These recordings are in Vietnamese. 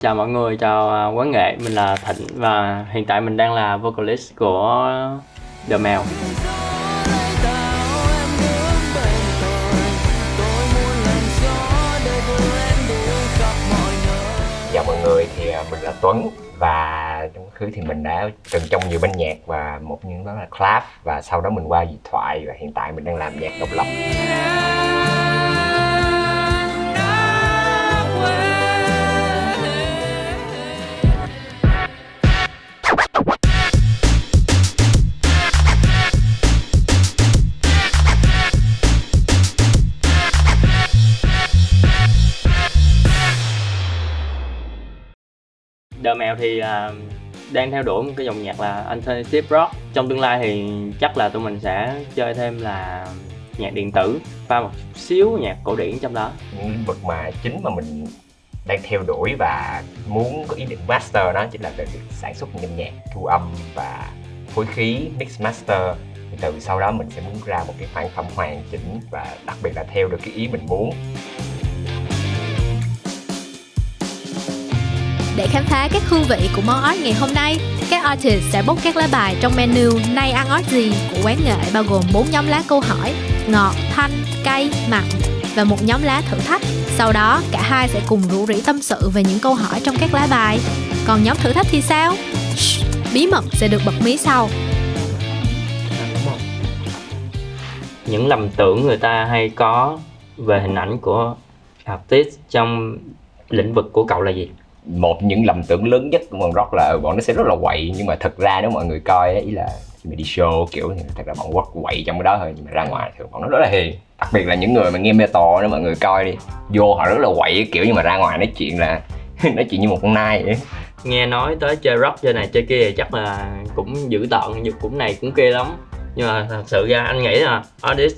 Chào mọi người, chào quán nghệ, mình là Thịnh và hiện tại mình đang là vocalist của The Mèo. Chào mọi người, thì mình là Tuấn và trong quá khứ thì mình đã từng trong nhiều ban nhạc và một những đó là Clap và sau đó mình qua Dị Thoại và hiện tại mình đang làm nhạc độc lập. The Mèo thì đang theo đuổi một cái dòng nhạc là alternative rock. Trong tương lai thì chắc là tụi mình sẽ chơi thêm là nhạc điện tử, pha một xíu nhạc cổ điển trong đó. Những lĩnh vực mà chính mà mình đang theo đuổi và muốn có ý định master đó chính là về việc sản xuất âm nhạc, thu âm và phối khí, mix master. Từ sau đó mình sẽ muốn ra một cái sản phẩm hoàn chỉnh và đặc biệt là theo được cái ý mình muốn. Để khám phá các hương vị của món ớt ngày hôm nay, các artist sẽ bốc các lá bài trong menu nay ăn ớt gì của quán nghệ, bao gồm 4 nhóm lá câu hỏi: ngọt, thanh, cay, mặn và một nhóm lá thử thách. Sau đó, cả hai sẽ cùng rủ rỉ tâm sự về những câu hỏi trong các lá bài. Còn nhóm thử thách thì sao? Bí mật sẽ được bật mí sau. Những lầm tưởng người ta hay có về hình ảnh của artist trong lĩnh vực của cậu là gì? Một những lầm tưởng lớn nhất của bọn rock là bọn nó sẽ rất là quậy, nhưng mà thật ra nếu mọi người coi ý là khi mà đi show kiểu thì thật ra bọn rock quậy trong cái đó thôi, nhưng mà ra ngoài thường bọn nó rất là hiền. Đặc biệt là những người mà nghe metal đó, mọi người coi đi, vô họ rất là quậy kiểu, nhưng mà ra ngoài nói chuyện là nói chuyện như một con nai vậy. Nghe nói tới chơi rock chơi này chơi kia thì chắc là cũng dữ tợn, cũng này cũng kia lắm. Nhưng mà thật sự ra anh nghĩ là artist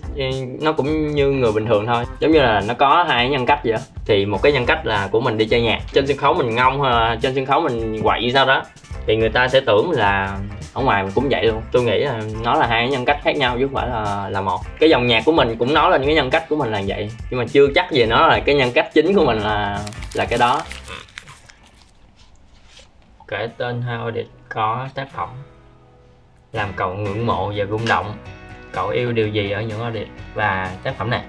nó cũng như người bình thường thôi, giống như là nó có hai nhân cách vậy đó. Thì một cái nhân cách là của mình đi chơi nhạc, trên sân khấu mình ngông hay là trên sân khấu mình quậy sao đó thì người ta sẽ tưởng là ở ngoài mình cũng vậy luôn. Tôi nghĩ là nó là hai nhân cách khác nhau chứ không phải là một. Cái dòng nhạc của mình cũng nói là những cái nhân cách của mình là vậy, nhưng mà chưa chắc gì nó là cái nhân cách chính của mình là cái đó. Kể tên hai audit có tác phẩm làm cậu ngưỡng mộ và rung động, cậu yêu điều gì ở những audit và tác phẩm này?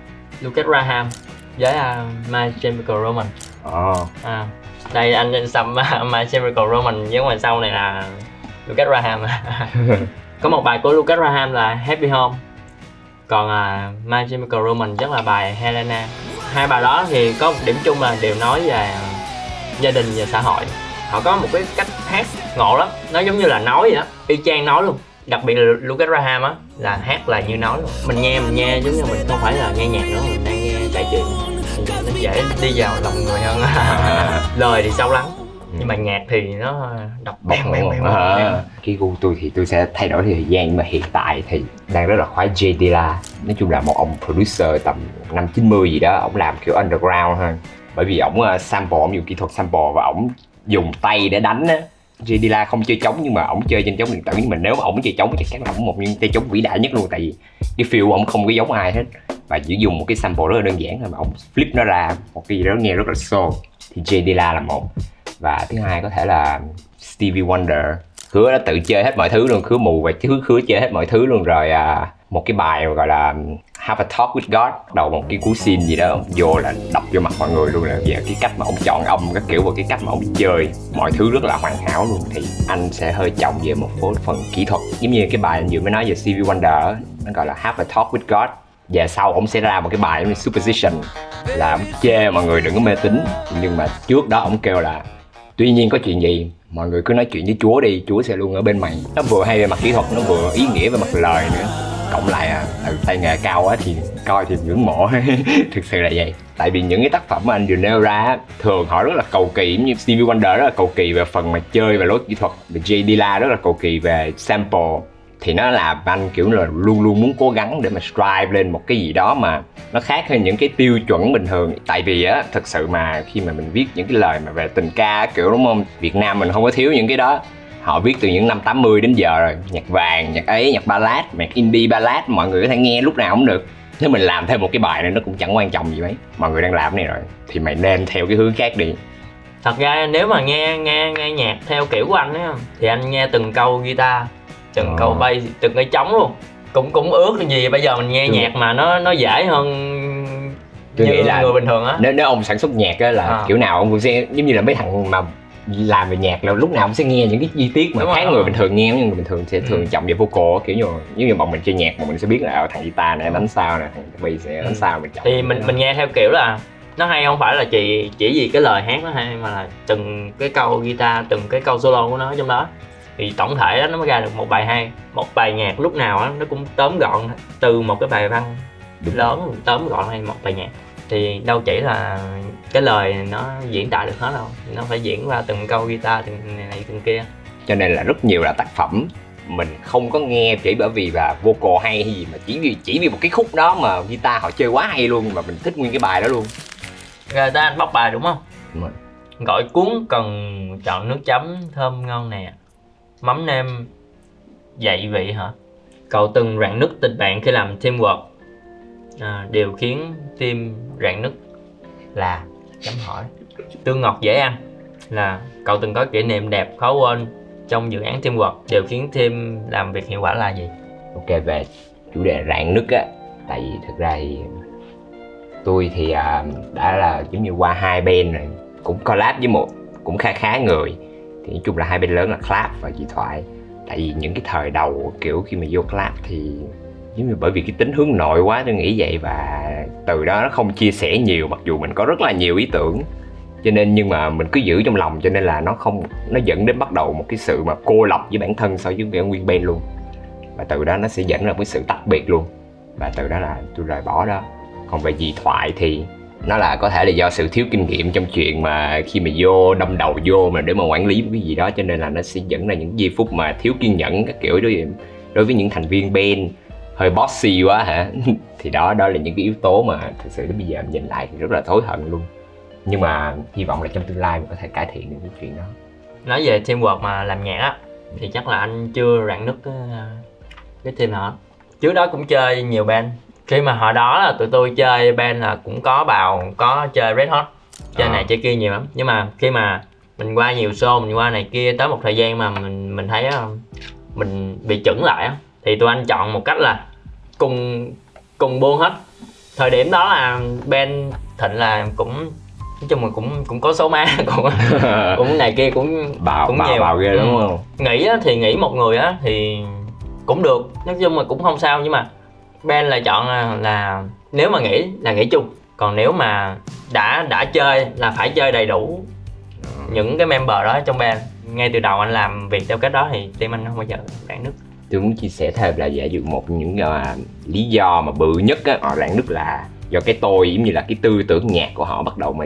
Lucas Graham với My Chemical Romance. Đây anh xăm My Chemical Romance với ngoài sau này là Lucas Graham. Có một bài của Lucas Graham là Happy Home, còn My Chemical Romance chắc là bài Helena. Hai bài đó thì có một điểm chung là đều nói về gia đình và xã hội. Họ có một cái cách hát ngộ lắm, nó giống như là nói vậy đó, y chang nói luôn. Đặc biệt là Lucas Graham á là hát là như nói luôn. Mình nghe giống như mình không phải là nghe nhạc nữa, mình đang nghe trải chuyện, nó dễ đi vào lòng người hơn. Lời thì sâu lắng nhưng mà nhạc thì nó đọc bèn. Cái gu tôi thì tôi sẽ thay đổi thời gian, nhưng mà hiện tại thì đang rất là khoái Jay Dilla. Nói chung là một ông producer tầm năm 90 gì đó, ông làm kiểu underground hơn, bởi vì ổng sample, ổng dùng kỹ thuật sample và ổng dùng tay để đánh á. Jay Dilla không chơi trống nhưng mà ổng chơi trên trống điện tử, nhưng mà nếu mà ổng chơi trống chắc chắn là ổng một những tay trống vĩ đại nhất luôn, tại vì cái feel của ổng không có giống ai hết và chỉ dùng một cái sample rất là đơn giản thôi mà ổng flip nó ra một cái gì đó nghe rất là soul. Thì Jay Dilla là một, và thứ hai có thể là Stevie Wonder. Khứa đã tự chơi hết mọi thứ luôn, khứa mù và khứa chơi hết mọi thứ luôn rồi. Một cái bài gọi là Have a Talk with God, đầu một cái cú scene gì đó vô là đập vô mặt mọi người luôn, là về cái cách mà ông chọn âm các kiểu và cái cách mà ông chơi mọi thứ rất là hoàn hảo luôn. Thì anh sẽ hơi trọng về một phần kỹ thuật, giống như cái bài anh vừa mới nói về Stevie Wonder, nó gọi là Have a Talk with God. Và sau ông sẽ ra một cái bài như Superstition, là ông chê mọi người đừng có mê tín, nhưng mà trước đó ông kêu là tuy nhiên có chuyện gì mọi người cứ nói chuyện với Chúa đi, Chúa sẽ luôn ở bên mày. Nó vừa hay về mặt kỹ thuật, nó vừa ý nghĩa về mặt lời nữa, cộng lại tay nghề cao á thì coi thì ngưỡng mộ. Thực sự là vậy. Tại vì những cái tác phẩm mà anh vừa nêu ra thường họ rất là cầu kỳ, giống như Stevie Wonder rất là cầu kỳ về phần mà chơi và lối kỹ thuật, và Jay Dilla rất là cầu kỳ về sample. Thì nó làm anh kiểu là luôn luôn muốn cố gắng để mà strive lên một cái gì đó mà nó khác hơn những cái tiêu chuẩn bình thường. Tại vì á, thật sự mà khi mà mình viết những cái lời mà về tình ca kiểu, đúng không, Việt Nam mình không có thiếu những cái đó. Họ viết từ những năm 80 đến giờ rồi, nhạc vàng, nhạc ấy, nhạc ballad, nhạc indie ballad, mọi người có thể nghe lúc nào cũng được. Nếu mình làm thêm một cái bài này nó cũng chẳng quan trọng gì mấy, mọi người đang làm cái này rồi thì mày nên theo cái hướng khác đi. Thật ra nếu mà nghe nhạc theo kiểu của anh á thì anh nghe từng câu guitar, từng câu bass, từng cái trống luôn. Cũng ước gì bây giờ mình nghe nhạc mà nó dễ hơn tôi như nghĩ là người bình thường á. Nếu ông sản xuất nhạc á là kiểu nào ông cũng sẽ giống như là mấy thằng mà làm về nhạc là lúc nào cũng sẽ nghe những cái chi tiết mà khác người bình thường nghe, nhưng người bình thường sẽ thường trọng về vocal, kiểu như bọn mình chơi nhạc mà mình sẽ biết là thằng guitar này đánh sao nè, thằng bass sẽ đánh sao, mình trọng. Thì mình nghe theo kiểu là nó hay không phải là chỉ vì cái lời hát nó hay, mà là từng cái câu guitar, từng cái câu solo của nó trong đó, thì tổng thể đó nó mới ra được một bài hay. Một bài nhạc lúc nào á nó cũng tóm gọn từ một cái bài văn lớn tóm gọn hay một bài nhạc, thì đâu chỉ là cái lời nó diễn tả được hết đâu, nó phải diễn qua từng câu guitar, từng này từng kia. Cho nên là rất nhiều là tác phẩm mình không có nghe chỉ bởi vì là vocal hay hay gì, mà chỉ vì một cái khúc đó mà guitar họ chơi quá hay luôn mà mình thích nguyên cái bài đó luôn. Rồi ta anh bóc bài đúng không? Đúng rồi. Gỏi cuốn cần chọn nước chấm thơm ngon nè, mắm nêm dậy vị hả? Cậu từng rạn nứt tình bạn khi làm teamwork, điều khiến team rạn nứt là chấm hỏi. Tương ngọt dễ ăn là cậu từng có kỷ niệm đẹp khó quên trong dự án teamwork, điều khiến team làm việc hiệu quả là gì? Ok, về chủ đề rạn nứt á, tại vì thực ra thì tôi thì đã là giống như qua 2 band rồi, cũng collab với một cũng khá người, thì nói chung là 2 band lớn là Clap và Dị Thoại. Tại vì những cái thời đầu kiểu khi mà vô Clap thì giống như bởi vì cái tính hướng nội quá tôi nghĩ vậy, và từ đó nó không chia sẻ nhiều mặc dù mình có rất là nhiều ý tưởng, cho nên nhưng mà mình cứ giữ trong lòng, cho nên là nó dẫn đến bắt đầu một cái sự mà cô lập với bản thân so với cái nguyên band luôn, và từ đó nó sẽ dẫn ra một cái sự tách biệt luôn, và từ đó là tôi rời bỏ đó. Còn về Dị Thoại thì nó là có thể là do sự thiếu kinh nghiệm trong chuyện mà khi mà đâm đầu vô mà để mà quản lý cái gì đó, cho nên là nó sẽ dẫn ra những giây phút mà thiếu kiên nhẫn các kiểu đối với những thành viên band hơi bossy quá hả. Thì đó là những cái yếu tố mà thực sự đến bây giờ nhìn lại thì rất là hối hận luôn, nhưng mà hy vọng là trong tương lai mình có thể cải thiện được cái chuyện đó. Nói về teamwork mà làm nhạc á thì chắc là anh chưa rạn nứt cái team nào hết. Trước đó cũng chơi nhiều band, khi mà hồi đó là tụi tôi chơi band là cũng có chơi Red Hot, chơi này chơi kia nhiều lắm, nhưng mà khi mà mình qua nhiều show, mình qua này kia tới một thời gian mà mình thấy mình bị chững lại á, thì tụi anh chọn một cách là cùng buông hết. Thời điểm đó là band thịnh là cũng nói chung là cũng có số má cũng này kia cũng nhiều bào ghê đúng không? Nghĩ á, thì nghĩ một người á thì cũng được, nói chung là cũng không sao, nhưng mà band là chọn là nếu mà nghĩ là nghĩ chung, còn nếu mà đã chơi là phải chơi đầy đủ những cái member đó trong band. Ngay từ đầu anh làm việc theo cách đó thì team anh không bao giờ rạn nứt. Tôi muốn chia sẻ thêm là giả dụ một trong những lý do mà bự nhất á, họ rạn nứt là do cái tôi giống như là cái tư tưởng nhạc của họ bắt đầu mà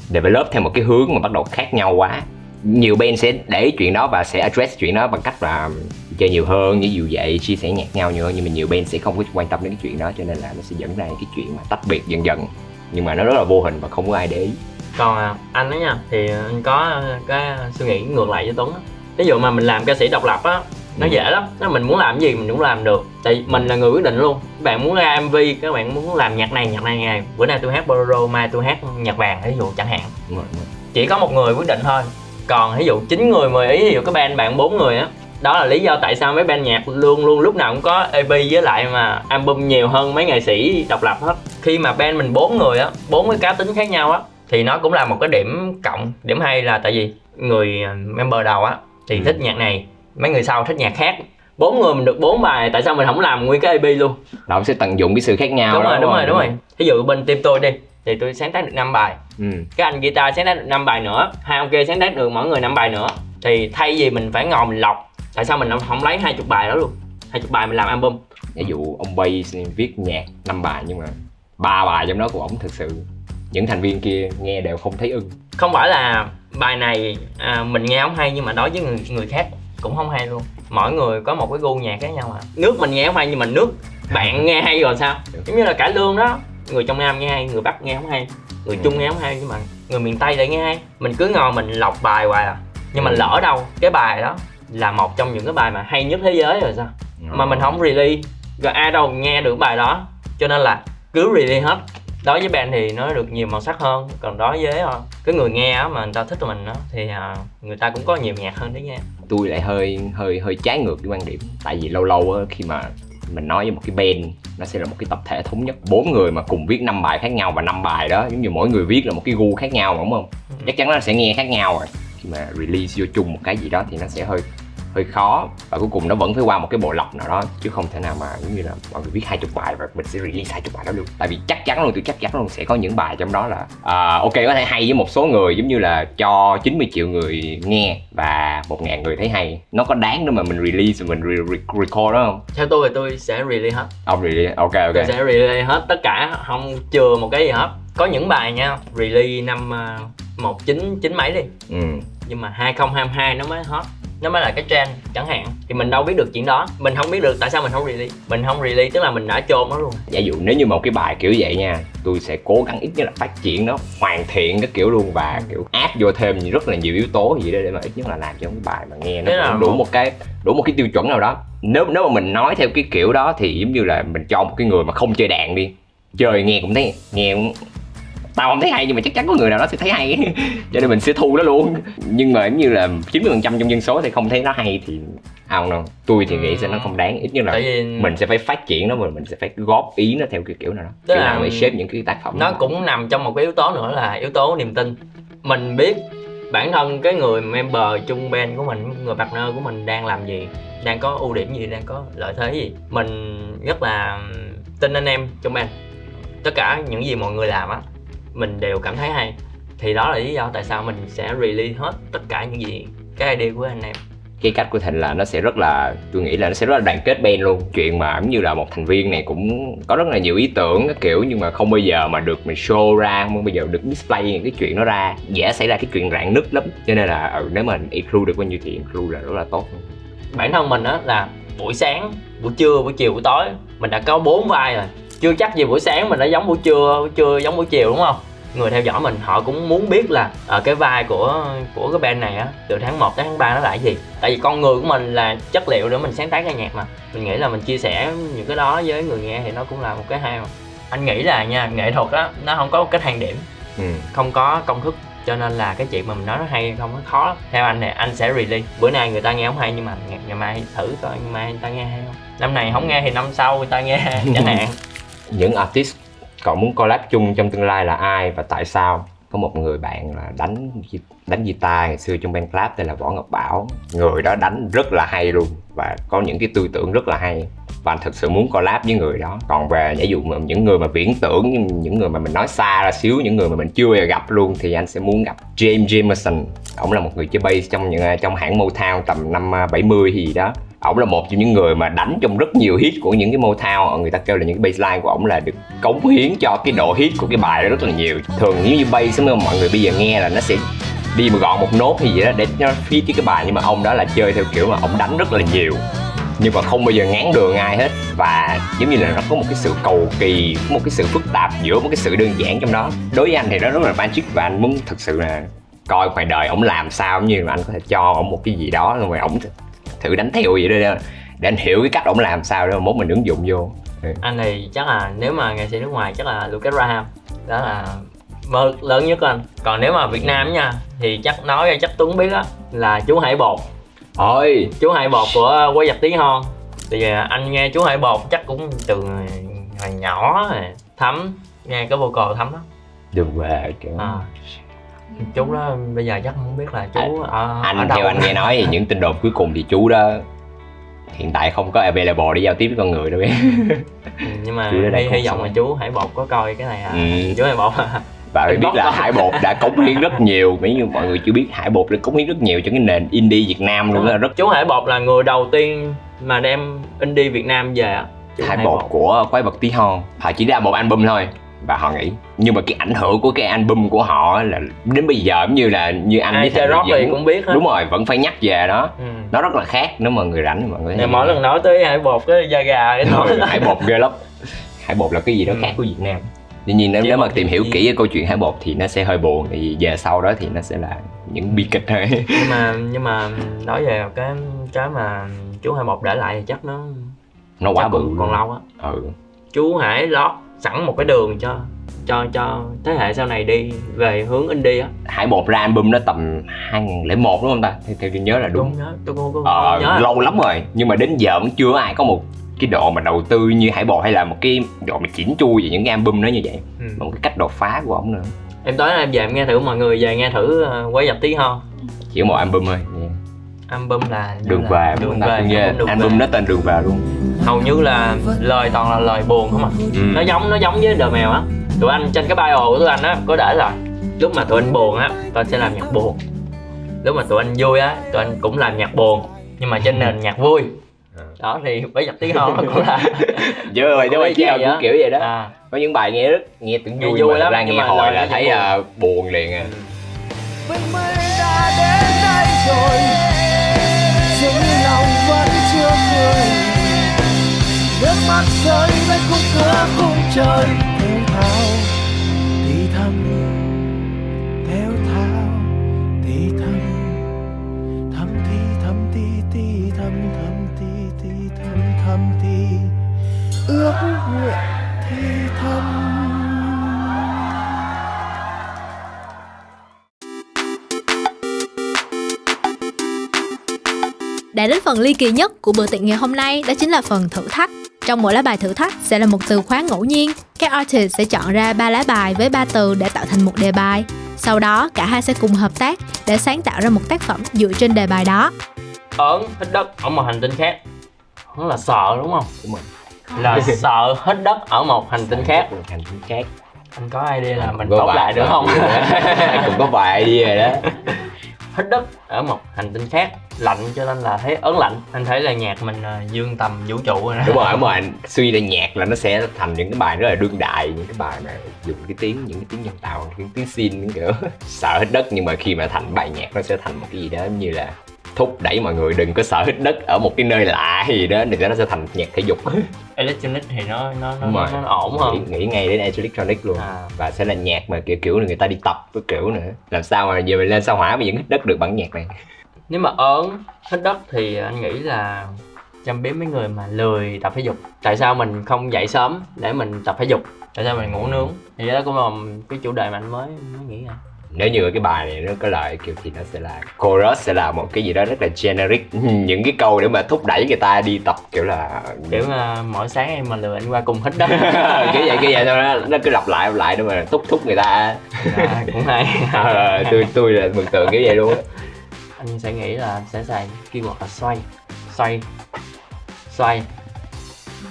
develop theo một cái hướng mà bắt đầu khác nhau quá. Nhiều band sẽ để ý chuyện đó và sẽ address chuyện đó bằng cách là chơi nhiều hơn, ví dụ vậy, chia sẻ nhạc nhau nhiều hơn, nhưng mà nhiều band sẽ không có quan tâm đến cái chuyện đó, cho nên là nó sẽ dẫn ra cái chuyện mà tách biệt dần dần, nhưng mà nó rất là vô hình và không có ai để ý. Còn anh đó nha, thì anh có cái suy nghĩ ngược lại với Tuấn á. Ví dụ mà mình làm ca sĩ độc lập á, nó dễ lắm, nếu mình muốn làm gì mình cũng làm được, tại mình là người quyết định luôn. Các bạn muốn ra MV, các bạn muốn làm nhạc này ngày, bữa nay tôi hát bolero, mai tôi hát nhạc vàng, ví dụ chẳng hạn. Đúng rồi. Chỉ có một người quyết định thôi. Còn ví dụ 9 người 10 ý, ví dụ cái band bạn 4 người á, đó là lý do tại sao mấy band nhạc luôn lúc nào cũng có EP với lại mà album nhiều hơn mấy nghệ sĩ độc lập hết. Khi mà band mình 4 người á, 4 cái cá tính khác nhau á, thì nó cũng là một cái điểm cộng, điểm hay là tại vì người member đầu á thì thích nhạc này, mấy người sau thích nhạc khác. 4 người mình được 4 bài, tại sao mình không làm nguyên cái EP luôn? Đó sẽ tận dụng cái sự khác nhau. Đúng rồi. Ví dụ bên team tôi đi thì tôi sáng tác được 5 bài. Cái anh guitar sáng tác được 5 bài nữa, hai ông kia sáng tác được mỗi người 5 bài nữa. Thì thay vì mình phải ngồi mình lọc, tại sao mình không lấy 20 bài đó luôn? 20 bài mình làm album. Ví dụ ông Bass viết nhạc 5 bài nhưng mà 3 bài trong đó của ổng thực sự những thành viên kia nghe đều không thấy ưng. Không phải là bài này mình nghe không hay, nhưng mà đối với người khác cũng không hay luôn. Mỗi người có một cái gu nhạc khác nhau mà. Nước mình nghe không hay nhưng mà nước bạn nghe hay rồi sao? Giống như là cải lương đó, người trong Nam nghe hay, người Bắc nghe không hay, người Trung nghe không hay, nhưng mà người miền Tây lại nghe hay. Mình cứ ngồi mình lọc bài hoài à, nhưng mà lỡ đâu cái bài đó là một trong những cái bài mà hay nhất thế giới rồi sao? Mà mình không release, rồi ai đâu nghe được bài đó, cho nên là cứ release hết. đối với band thì nó được nhiều màu sắc hơn, còn đối với cái người nghe á, mà người ta thích tụi mình á thì người ta cũng có nhiều nhạc hơn để nghe. Tôi lại hơi trái ngược cái quan điểm, tại vì lâu lâu á, khi mà mình nói với một cái band, nó sẽ là một cái tập thể thống nhất 4 người mà cùng viết 5 bài khác nhau, và 5 bài đó giống như mỗi người viết là một cái gu khác nhau, đúng không? Chắc chắn nó sẽ nghe khác nhau rồi. Khi mà release vô chung một cái gì đó thì nó sẽ hơi khó, và cuối cùng nó vẫn phải qua một cái bộ lọc nào đó, chứ không thể nào mà giống như là mọi người viết 20 bài và mình sẽ release 20 bài đó luôn. Tại vì chắc chắn luôn, tôi chắc chắn luôn sẽ có những bài trong đó là ok, có thể hay với một số người, giống như là cho 90 triệu người nghe và 1.000 người thấy hay, nó có đáng để mà mình release và mình record đó không? Theo tôi thì tôi sẽ release hết. Ông release, ok. Tôi sẽ release hết tất cả, không chừa một cái gì hết. Có những bài nha, release năm 1990 mấy đi, nhưng mà 2022 nó mới hot, nó mới là cái trend chẳng hạn, thì mình đâu biết được chuyện đó, mình không biết được tại sao mình không release, tức là mình đã chôn nó luôn. Giả dụ nếu như một cái bài kiểu vậy nha, tôi sẽ cố gắng ít nhất là phát triển nó, hoàn thiện cái kiểu luôn, và kiểu áp vô thêm rất là nhiều yếu tố gì đó để mà ít nhất là làm cho cái bài mà nghe nó đủ một cái tiêu chuẩn nào đó. Nếu mà mình nói theo cái kiểu đó thì giống như là mình cho một cái người mà không chơi đàn đi chơi, nghe cũng tao không thấy hay nhưng mà chắc chắn có người nào đó sẽ thấy hay cho nên mình sẽ thu nó luôn. Nhưng mà giống như là 90% trong dân số thì không thấy nó hay thì không đâu. Tôi thì nghĩ sẽ nó không đáng, ít nhất là mình sẽ phải phát triển nó, mình sẽ phải góp ý nó theo kiểu nào đó, kiểu nào để shape những cái tác phẩm. Nó cũng nằm trong một cái yếu tố nữa là yếu tố niềm tin. Mình biết bản thân cái người member chung band của mình, người partner của mình đang làm gì, đang có ưu điểm gì, đang có lợi thế gì. Mình rất là tin anh em trong band, tất cả những gì mọi người làm á mình đều cảm thấy hay, thì đó là lý do tại sao mình sẽ release hết tất cả những gì cái idea của anh em. Cái cách của Thịnh là nó sẽ rất là, tôi nghĩ là nó sẽ rất là đoàn kết band luôn. Chuyện mà giống như là một thành viên này cũng có rất là nhiều ý tưởng các kiểu, nhưng mà không bao giờ mà được mình show ra, không bao giờ được display những cái chuyện đó ra, dễ xảy ra cái chuyện rạn nứt lắm. Cho nên là nếu mà include được bao nhiêu thì include là rất là tốt. Bản thân mình á là buổi sáng, buổi trưa, buổi chiều, buổi tối mình đã có 4 vai rồi, chưa chắc gì buổi sáng mình đã giống buổi trưa giống buổi chiều, đúng không? Người theo dõi mình họ cũng muốn biết là cái vai của cái band này á từ tháng 1 tới tháng 3 nó là cái gì. Tại vì con người của mình là chất liệu để mình sáng tác ra nhạc mà. Mình nghĩ là mình chia sẻ những cái đó với người nghe thì nó cũng là một cái hay mà. Anh nghĩ là nha, nghệ thuật á nó không có một cái thang điểm, không có công thức, cho nên là cái chuyện mà mình nói nó hay hay không nó khó lắm. Theo anh này, anh sẽ release. Bữa nay người ta nghe không hay nhưng mà ngày mai thử coi ngày mai người ta nghe hay không. Năm này không nghe thì năm sau người ta nghe chẳng hạn. Những artist cậu muốn collab chung trong tương lai là ai và tại sao? Có một người bạn là đánh guitar ngày xưa trong band club tên là Võ Ngọc Bảo. Người đó đánh rất là hay luôn và có những cái tư tưởng rất là hay, và anh thực sự muốn collab với người đó. Còn về giả dụ mà những người mà viễn tưởng, những người mà mình nói xa ra xíu, những người mà mình chưa bao giờ gặp luôn, thì anh sẽ muốn gặp James Jamerson. Ổng là một người chơi bass trong hãng Motown tầm năm 70 hay gì đó. Ổng là một trong những người mà đánh trong rất nhiều hit của những cái Motown. Người ta kêu là những cái bassline của ổng là được cống hiến cho cái độ hit của cái bài đó rất là nhiều. Thường nếu như bass mọi người bây giờ nghe là nó sẽ đi mà gọn một nốt hay gì đó để nó fit với cái bài, nhưng mà ông đó là chơi theo kiểu mà ông đánh rất là nhiều nhưng mà không bao giờ ngán đường ai hết, và giống như là nó có một cái sự cầu kỳ, một cái sự phức tạp giữa một cái sự đơn giản trong đó. Đối với anh thì nó rất là magic, và anh muốn thực sự là coi ngoài đời ổng làm sao, như là anh có thể cho ổng một cái gì đó rồi ổng thử đánh theo vậy đó để anh hiểu cái cách ổng làm sao để mốt mình ứng dụng vô. Anh thì chắc là nếu mà nghệ sĩ nước ngoài chắc là Lucas Graham, đó là mơ lớn nhất của anh. Còn nếu mà Việt Nam nha thì chắc nói ra chắc Tuấn biết á, là chú Hải Bột. Ôi, chú Hải Bột của Quái Vật Tí Hon. Thì anh nghe chú Hải Bột chắc cũng từ hồi nhỏ rồi. Thấm, nghe cái vocal Thấm đó. Đường về kiểu chú đó bây giờ chắc không biết là chú anh theo anh nghe nói thì những tin đồn cuối cùng thì chú đó hiện tại không có available để giao tiếp với con người đâu. Nhưng mà hy vọng là chú Hải Bột có coi cái này chú Hải Bột và phải biết là Hải Bột đã cống hiến rất nhiều, nếu như mọi người chưa biết, Hải Bột đã cống hiến rất nhiều cho cái nền indie Việt Nam luôn đó. Chú Hải Bột là người đầu tiên mà đem indie Việt Nam về. Hải Bột của Quái Vật Tí Hon, họ chỉ ra một album thôi và họ nghĩ, nhưng mà cái ảnh hưởng của cái album của họ là đến bây giờ giống như là như anh ai chơi rock thì cũng biết hết. Đúng rồi, vẫn phải nhắc về đó. Nó rất là khác nếu mà người rảnh mọi người. Mỗi lần nói tới Hải Bột cái da gà cái nói. Hải Bột ghê lắm. Hải Bột là cái gì đó khác của Việt Nam. Tuy nhiên nếu mà tìm hiểu kỹ cái câu chuyện Hải Bột thì nó sẽ hơi buồn, vì về sau đó thì nó sẽ là những bi kịch thôi. Nhưng mà nói về cái mà chú Hải Bột để lại thì chắc nó quá bự, còn lâu á. Chú Hải lót sẵn một cái đường cho cho thế hệ sau này đi về hướng indie á. Hải Bột ra album nó tầm 2001 đúng không ta? Theo tôi nhớ là đúng. Không nhớ, tôi không nhớ. Lâu lắm rồi, nhưng mà đến giờ vẫn chưa ai có một cái độ mà đầu tư như Hải Bột hay là một cái độ mà chỉn chu về những cái album đó như vậy. Một cái cách đột phá của ổng nữa. Em tối nay em về em nghe thử, mọi người về nghe thử Quái Vật Tí Hon. Chỉ một album thôi. Album là Đường Về, album nó tên Đường Về luôn. Hầu như là lời toàn là lời buồn không à. Nó giống với The Mèo á. Tụi anh trên cái bio của tụi anh á có để là lúc mà tụi anh buồn á, tụi anh sẽ làm nhạc buồn. Lúc mà tụi anh vui á, tụi anh cũng làm nhạc buồn, nhưng mà trên nền nhạc vui. Đó thì Quái Vật Tí Hon cũng là chứ cũng kiểu vậy đó. Có những bài nghe tưởng vui mà ra nghe hồi là thấy buồn liền à. Mây đã đến đây rồi, dường như lòng vẫn chưa cười. Nước mắt rơi lên khung cửa khung trời, theo thao thì thầm, theo thao thì thầm, thầm thì thầm thì thầm, thầm thì thầm, thầm thì ước nguyện thì thầm. Đã đến phần ly kỳ nhất của bữa tiệc ngày hôm nay, đó chính là phần thử thách. Trong mỗi lá bài thử thách sẽ là một từ khóa ngẫu nhiên. Các artist sẽ chọn ra 3 lá bài với 3 từ để tạo thành một đề bài. Sau đó cả hai sẽ cùng hợp tác để sáng tạo ra một tác phẩm dựa trên đề bài đó. Ớn hít đất ở một hành tinh khác. Nó là sợ đúng không? Đúng rồi. Là sợ hít đất ở một hành tinh khác. Hành tinh khác. Anh có idea là mình tốt lại được không? Anh cũng có vài idea rồi đó. Hít đất ở một hành tinh khác, lạnh cho nên là thấy ớn lạnh. Anh thấy là nhạc mình dương tầm vũ trụ rồi đó. Đúng rồi, mà suy ra nhạc là nó sẽ thành những cái bài rất là đương đại, những cái bài mà dùng những cái tiếng nhân tạo, những tiếng synth, những kiểu sợ hít đất, nhưng mà khi mà thành bài nhạc nó sẽ thành một cái gì đó như là thúc đẩy mọi người đừng có sợ hít đất ở một cái nơi lạ gì đó, thì nó sẽ thành nhạc thể dục. Electronic thì nó ổn hơn. Nghĩ ngay đến electronic luôn. Và sẽ là nhạc mà kiểu người ta đi tập cái kiểu nữa. Làm sao mà giờ mình lên sao hỏa mà vẫn hít đất được bằng nhạc này. Nếu mà ớn hít đất thì anh nghĩ là châm biếm mấy người mà lười tập thể dục. Tại sao mình không dậy sớm để mình tập thể dục? Tại sao mình ngủ nướng? Thì đó cũng là cái chủ đề mà anh mới nghĩ ra. Nếu như cái bài này nó có lời kiểu thì nó sẽ là chorus, sẽ là một cái gì đó rất là generic, những cái câu để mà thúc đẩy người ta đi tập, kiểu là mỗi sáng em mà lừa anh qua cùng hít đất. kiểu vậy thôi đó, nó cứ lặp lại để mà thúc người ta. Cũng hay. Tôi là mường tượng kiểu vậy luôn. Anh sẽ nghĩ là sẽ xài keyword là xoay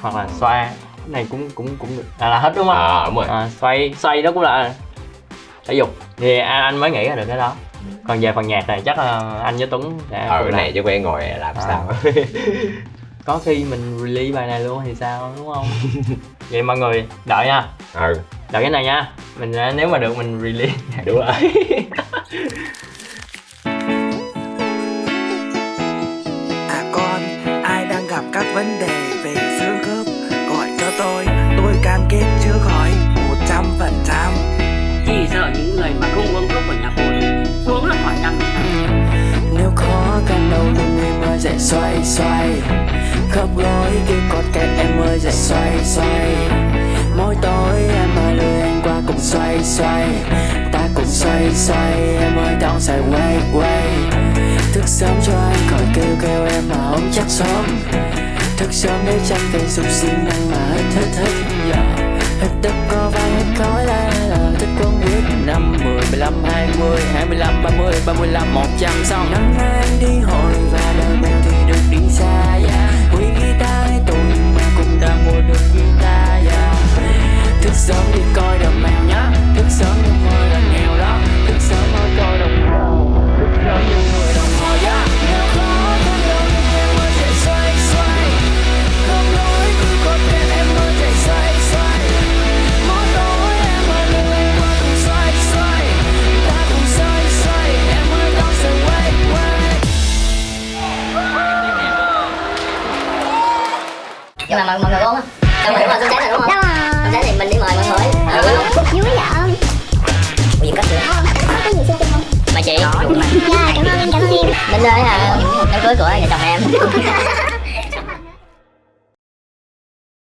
hoặc là xoa. Cái này cũng được là hết đúng không? Đúng rồi. Xoay đó cũng là thể dục, thì anh mới nghĩ ra được cái đó. Còn về phần nhạc này chắc là anh với Tuấn sẽ cái này chứ quen ngồi làm sao. Có khi mình release bài này luôn thì sao đúng không? Vậy mọi người đợi nha. Đợi cái này nha. Mình nếu mà được mình release. Đúng rồi. Con ai đang gặp các vấn đề về xương khớp gọi cho tôi cam kết chữa khỏi 100%. Chỉ sợ những người mà không uống thuốc của nhà buồn uống là khỏi 5%. Nếu khó khăn đâu thì em ơi dậy xoay khớp gối kêu con kẹt em ơi dậy xoay. Mỗi tối em ơi đưa anh qua cùng xoay ta cùng xoay em ơi don't say wait. Thức sớm cho anh khỏi kêu em mà không chắc sớm. Thức sớm để tránh cây sụp xin năng mà hết hít đất có vai hết khói là thích quân quyết 5, 10, 15, 20, 25, 30, 35, 100 xong năm nay anh đi hội và đời mình thì được đi xa. Quý guitar hay tôi mà cùng ta mua được guitar. Thức sớm đi coi đợt mèo nhá. Thức sớm đi ngồi là nghèo đó. Thức sớm ngồi coi đồng hồ. Thức sớm đi ngồi đồng hồ nhá. Nếu khó khăn đâu thì em ơi dậy xoay. Không lối cứ có tên em ơi dậy xoay. Mỗi tối em ơi đưa em qua cùng xoay. Ta cùng xoay em ơi don't say wait. Nhưng mà mọi người uống không? Mọi người uống là rồi đúng không? Xong sáng thì mình đi mời mọi người. Vui vậy không? Có gì cách nữa? Có gì xin không? Mà chị. Dạ, cảm ơn em. Đến đây hả? Đám cưới của nhà chồng em.